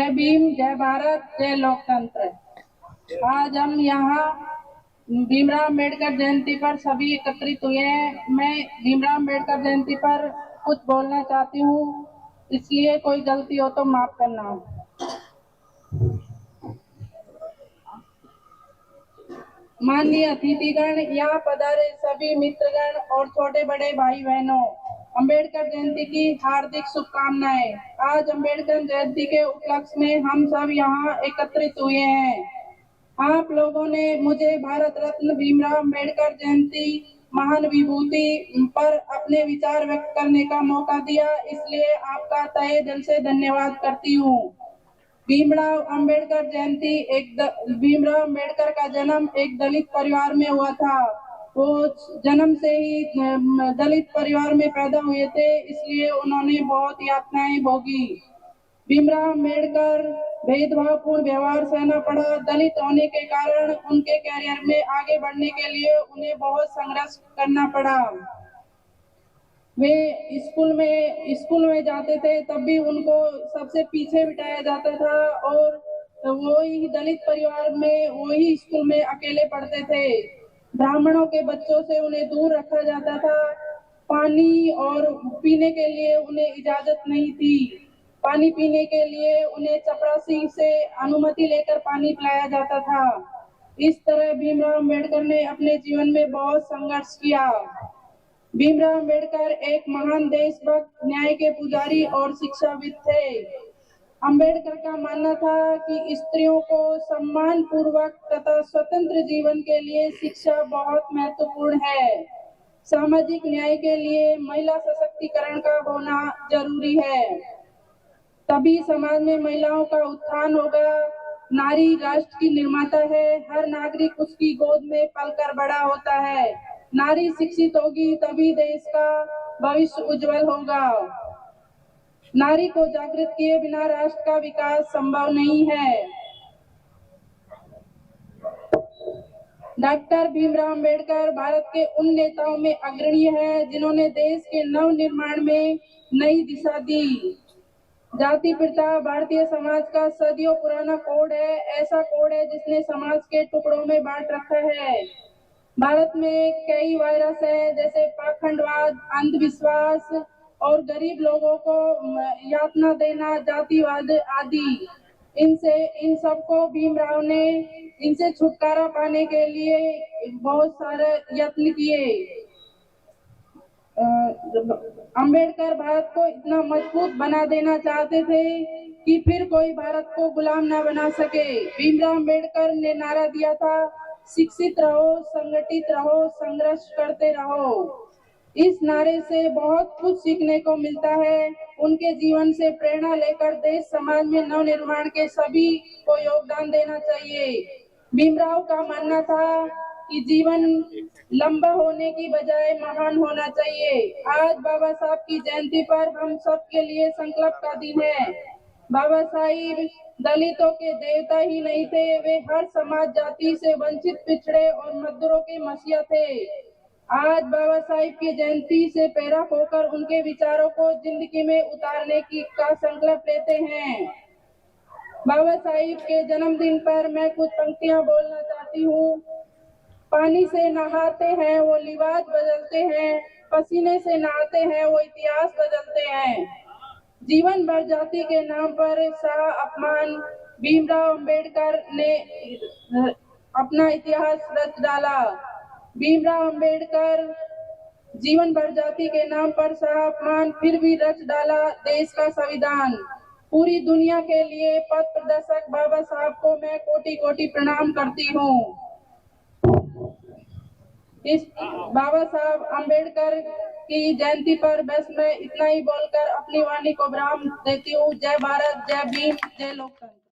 जय भीम, जय भारत, जय लोकतंत्र। आज हम यहाँ भीमराव अम्बेडकर जयंती पर सभी एकत्रित हुए हैं। मैं भीमराव अम्बेडकर जयंती पर कुछ बोलना चाहती हूँ, इसलिए कोई गलती हो तो माफ करना। माननीय अतिथिगण, यहाँ पधारे सभी मित्रगण और छोटे बड़े भाई बहनों, अम्बेडकर जयंती की हार्दिक शुभकामनाएं। आज अम्बेडकर जयंती के उपलक्ष्य में हम सब यहाँ एकत्रित हुए हैं। आप लोगों ने मुझे भारत रत्न भीमराव अम्बेडकर जयंती महान विभूति पर अपने विचार व्यक्त करने का मौका दिया, इसलिए आपका तहे दिल से धन्यवाद करती हूँ। भीमराव अम्बेडकर भीमराव अम्बेडकर का जन्म एक दलित परिवार में हुआ था। वो जन्म से ही दलित परिवार में पैदा हुए थे, इसलिए उन्होंने बहुत यातनाएं भोगी। भीमराव अम्बेडकर भेदभावपूर्ण व्यवहार सहना पड़ा। दलित होने के कारण उनके कैरियर में आगे बढ़ने के लिए उन्हें बहुत संघर्ष करना पड़ा। वे स्कूल में जाते थे, तब भी उनको सबसे पीछे बिठाया जाता था और वो ही दलित परिवार में वही स्कूल में अकेले पढ़ते थे। ब्राह्मणों के बच्चों से उन्हें दूर रखा जाता था। पानी और पीने के लिए उन्हें इजाजत नहीं थी। पानी पीने के लिए उन्हें चपरासी से अनुमति लेकर पानी पिलाया जाता था। इस तरह भीमराव अम्बेडकर ने अपने जीवन में बहुत संघर्ष किया। भीमराव अम्बेडकर एक महान देशभक्त, न्याय के पुजारी और शिक्षाविद थे। अम्बेडकर का मानना था कि स्त्रियों को सम्मान पूर्वक तथा स्वतंत्र जीवन के लिए शिक्षा बहुत महत्वपूर्ण है। सामाजिक न्याय के लिए महिला सशक्तिकरण का होना जरूरी है, तभी समाज में महिलाओं का उत्थान होगा। नारी राष्ट्र की निर्माता है, हर नागरिक उसकी गोद में पलकर बड़ा होता है। नारी शिक्षित होगी तभी देश का भविष्य उज्जवल होगा। नारी को जागृत किए बिना राष्ट्र का विकास संभव नहीं है। डॉक्टर भीमराव अम्बेडकर भारत के उन नेताओं में अग्रणी है जिन्होंने देश के नव निर्माण में नई दिशा दी। जाति प्रथा भारतीय समाज का सदियों पुराना कोड है। ऐसा कोड है जिसने समाज के टुकड़ों में बांट रखा है। भारत में कई वायरस है, जैसे पाखंडवाद, अंधविश्वास और गरीब लोगों को यातना देना, जातिवाद आदि। इन सबको भीमराव ने इनसे छुटकारा पाने के लिए बहुत सारे यत्न किए। अम्बेडकर भारत को इतना मजबूत बना देना चाहते थे कि फिर कोई भारत को गुलाम न बना सके। भीमराव अम्बेडकर ने नारा दिया था, शिक्षित रहो, संगठित रहो, संघर्ष करते रहो। इस नारे से बहुत कुछ सीखने को मिलता है। उनके जीवन से प्रेरणा लेकर देश समाज में नव निर्माण के सभी को योगदान देना चाहिए। भीमराव का मानना था कि जीवन लंबा होने की बजाय महान होना चाहिए। आज बाबा साहब की जयंती पर हम सब के लिए संकल्प का दिन है। बाबा साहिब दलितों के देवता ही नहीं थे, वे हर समाज जाति से वंचित, पिछड़े और मजदूरों के मसीहा थे। आज बाबा साहिब की जयंती से प्रेरक होकर उनके विचारों को जिंदगी में उतारने का संकल्प लेते हैं। बाबा साहिब के जन्मदिन पर मैं कुछ पंक्तियां बोलना चाहती हूँ। पानी से नहाते हैं वो लिबास बदलते हैं, पसीने से नहाते हैं वो इतिहास बदलते हैं। जीवन भर जाति के नाम पर सह अपमान, भीमराव अम्बेडकर ने अपना इतिहास रच डाला। भीमराव अम्बेडकर जीवन भर जाति के नाम पर सह अपमान, फिर भी रच डाला देश का संविधान। पूरी दुनिया के लिए पथ प्रदर्शक बाबा साहब को मैं कोटि कोटि प्रणाम करती हूँ। इस बाबा साहब अम्बेडकर की जयंती पर बस मैं इतना ही बोलकर अपनी वाणी को विराम देती हूँ। जय भारत, जय भीम, जय लोकतंत्र।